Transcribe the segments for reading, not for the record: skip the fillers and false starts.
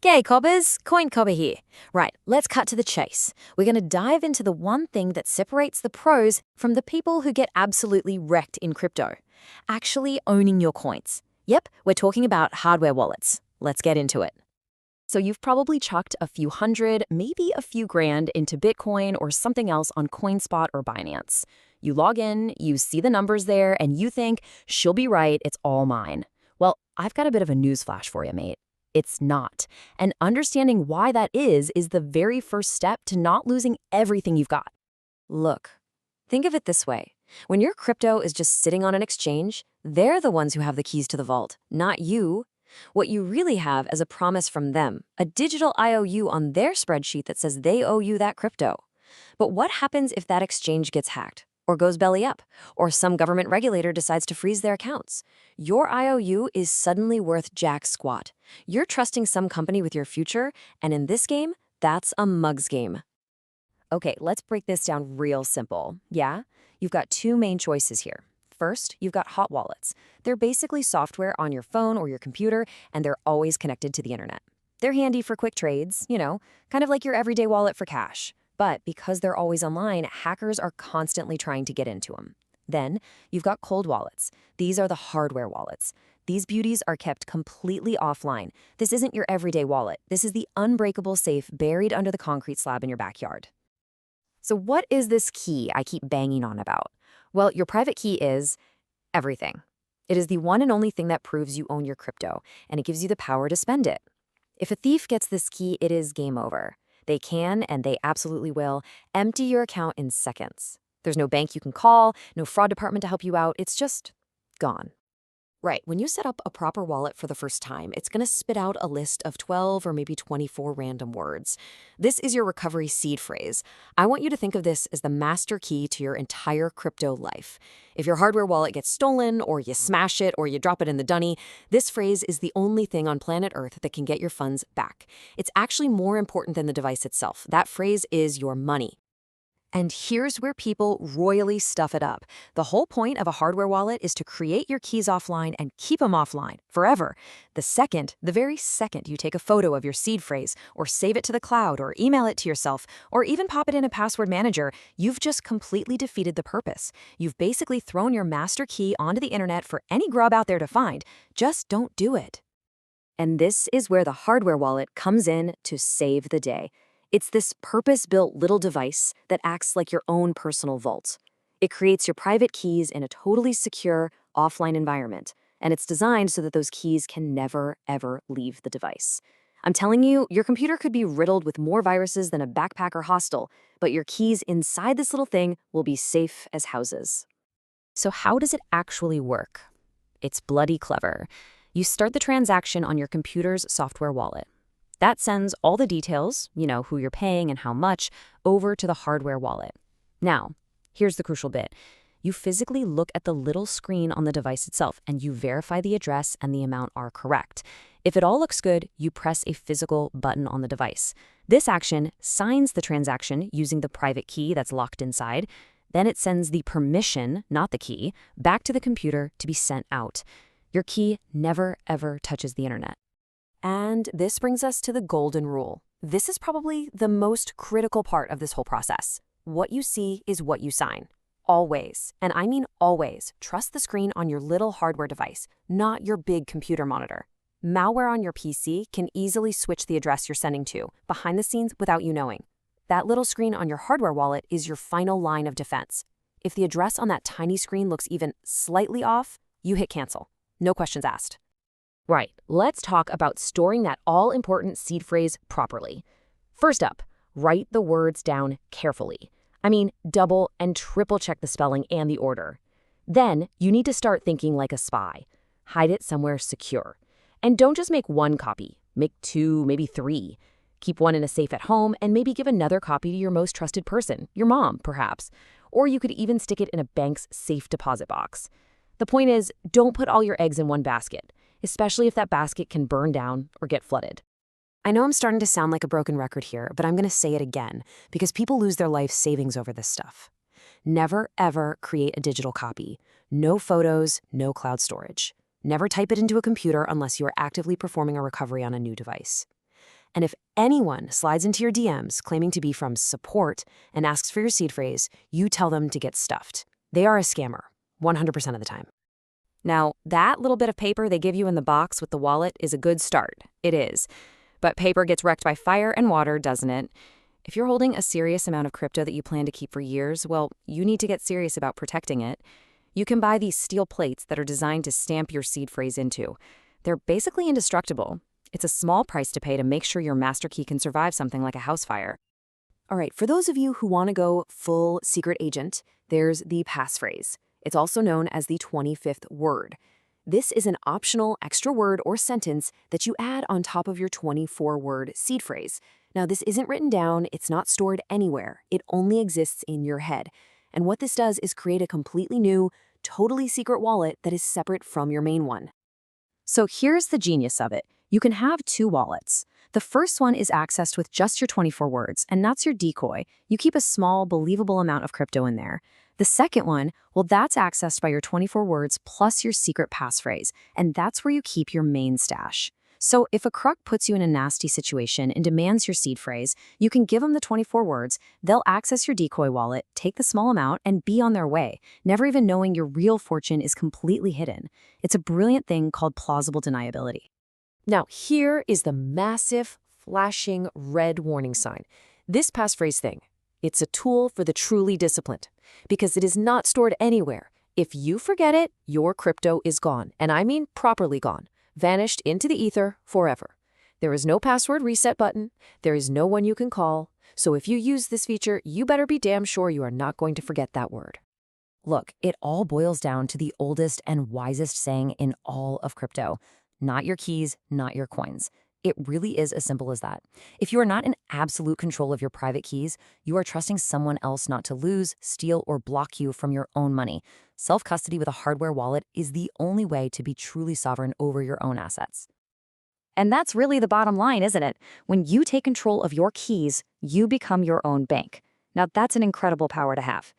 G'day, cobbers. Coin Cobber here. Right, let's cut to the chase. We're going to dive into the one thing that separates the pros from the people who get absolutely wrecked in crypto. Actually owning your coins. Yep, we're talking about hardware wallets. Let's get into it. So you've probably chucked a few hundred, maybe a few grand into Bitcoin or something else on CoinSpot or Binance. You log in, you see the numbers there, and you think, she'll be right, it's all mine. Well, I've got a bit of a newsflash for you, mate. It's not. And understanding why that is the very first step to not losing everything you've got. Look, think of it this way. When your crypto is just sitting on an exchange, they're the ones who have the keys to the vault, not you. What you really have is a promise from them, a digital IOU on their spreadsheet that says they owe you that crypto. But what happens if that exchange gets hacked, or goes belly up, or some government regulator decides to freeze their accounts? Your IOU is suddenly worth jack squat. You're trusting some company with your future, and in this game, that's a mug's game. Okay, let's break this down real simple. Yeah? You've got two main choices here. First, you've got hot wallets. They're basically software on your phone or your computer, and they're always connected to the internet. They're handy for quick trades, kind of like your everyday wallet for cash. But because they're always online, hackers are constantly trying to get into them. Then, you've got cold wallets. These are the hardware wallets. These beauties are kept completely offline. This isn't your everyday wallet. This is the unbreakable safe buried under the concrete slab in your backyard. So what is this key I keep banging on about? Well, your private key is everything. It is the one and only thing that proves you own your crypto, and it gives you the power to spend it. If a thief gets this key, it is game over. They can, and they absolutely will, empty your account in seconds. There's no bank you can call, no fraud department to help you out. It's just gone. Right, when you set up a proper wallet for the first time, it's going to spit out a list of 12 or maybe 24 random words. This is your recovery seed phrase. I want you to think of this as the master key to your entire crypto life. If your hardware wallet gets stolen, or you smash it, or you drop it in the dunny, this phrase is the only thing on planet Earth that can get your funds back. It's actually more important than the device itself. That phrase is your money. And here's where people royally stuff it up. The whole point of a hardware wallet is to create your keys offline and keep them offline forever. The very second you take a photo of your seed phrase, or save it to the cloud, or email it to yourself, or even pop it in a password manager, you've just completely defeated the purpose. You've basically thrown your master key onto the internet for any grub out there to find. Just don't do it. And this is where the hardware wallet comes in to save the day. It's this purpose-built little device that acts like your own personal vault. It creates your private keys in a totally secure, offline environment, and it's designed so that those keys can never, ever leave the device. I'm telling you, your computer could be riddled with more viruses than a backpacker hostel, but your keys inside this little thing will be safe as houses. So how does it actually work? It's bloody clever. You start the transaction on your computer's software wallet. That sends all the details, who you're paying and how much, over to the hardware wallet. Now, here's the crucial bit. You physically look at the little screen on the device itself, and you verify the address and the amount are correct. If it all looks good, you press a physical button on the device. This action signs the transaction using the private key that's locked inside. Then it sends the permission, not the key, back to the computer to be sent out. Your key never, ever touches the internet. And this brings us to the golden rule. This is probably the most critical part of this whole process. What you see is what you sign. Always, and I mean always, trust the screen on your little hardware device, not your big computer monitor. Malware on your PC can easily switch the address you're sending to, behind the scenes without you knowing. That little screen on your hardware wallet is your final line of defense. If the address on that tiny screen looks even slightly off, you hit cancel. No questions asked. Right, let's talk about storing that all-important seed phrase properly. First up, write the words down carefully. I mean, double and triple check the spelling and the order. Then, you need to start thinking like a spy. Hide it somewhere secure. And don't just make one copy. Make 2, maybe 3. Keep one in a safe at home, and maybe give another copy to your most trusted person, your mom, perhaps. Or you could even stick it in a bank's safe deposit box. The point is, don't put all your eggs in one basket, especially if that basket can burn down or get flooded. I know I'm starting to sound like a broken record here, but I'm going to say it again, because people lose their life savings over this stuff. Never, ever create a digital copy. No photos, no cloud storage. Never type it into a computer unless you are actively performing a recovery on a new device. And if anyone slides into your DMs claiming to be from support and asks for your seed phrase, you tell them to get stuffed. They are a scammer, 100% of the time. Now, that little bit of paper they give you in the box with the wallet is a good start. It is. But paper gets wrecked by fire and water, doesn't it? If you're holding a serious amount of crypto that you plan to keep for years, well, you need to get serious about protecting it. You can buy these steel plates that are designed to stamp your seed phrase into. They're basically indestructible. It's a small price to pay to make sure your master key can survive something like a house fire. All right, for those of you who want to go full secret agent, there's the passphrase. It's also known as the 25th word. This is an optional extra word or sentence that you add on top of your 24-word seed phrase. Now, this isn't written down, it's not stored anywhere, it only exists in your head. And what this does is create a completely new, totally secret wallet that is separate from your main one. So here's the genius of it. You can have two wallets. The first one is accessed with just your 24 words, and that's your decoy. You keep a small, believable amount of crypto in there. The second one, well, that's accessed by your 24 words plus your secret passphrase, and that's where you keep your main stash. So if a crook puts you in a nasty situation and demands your seed phrase, you can give them the 24 words, they'll access your decoy wallet, take the small amount, and be on their way, never even knowing your real fortune is completely hidden. It's a brilliant thing called plausible deniability. Now, here is the massive, flashing red warning sign. This passphrase thing, it's a tool for the truly disciplined, because it is not stored anywhere. If you forget it, your crypto is gone, and I mean properly gone. Vanished into the ether forever. There is no password reset button. There is no one you can call. So if you use this feature, you better be damn sure you are not going to forget that word. Look, it all boils down to the oldest and wisest saying in all of crypto. Not your keys, not your coins. It really is as simple as that. If you are not in absolute control of your private keys, you are trusting someone else not to lose, steal, or block you from your own money. Self-custody with a hardware wallet is the only way to be truly sovereign over your own assets. And that's really the bottom line, isn't it? When you take control of your keys, you become your own bank. Now, that's an incredible power to have.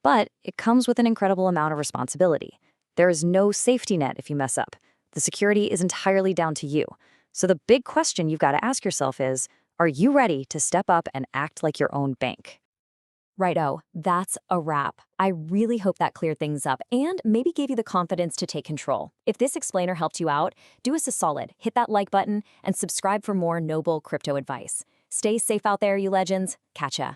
But it comes with an incredible amount of responsibility. There is no safety net if you mess up. The security is entirely down to you. So the big question you've got to ask yourself is, are you ready to step up and act like your own bank? Righto, that's a wrap. I really hope that cleared things up and maybe gave you the confidence to take control. If this explainer helped you out, do us a solid, hit that like button, and subscribe for more noble crypto advice. Stay safe out there, you legends. Catcha.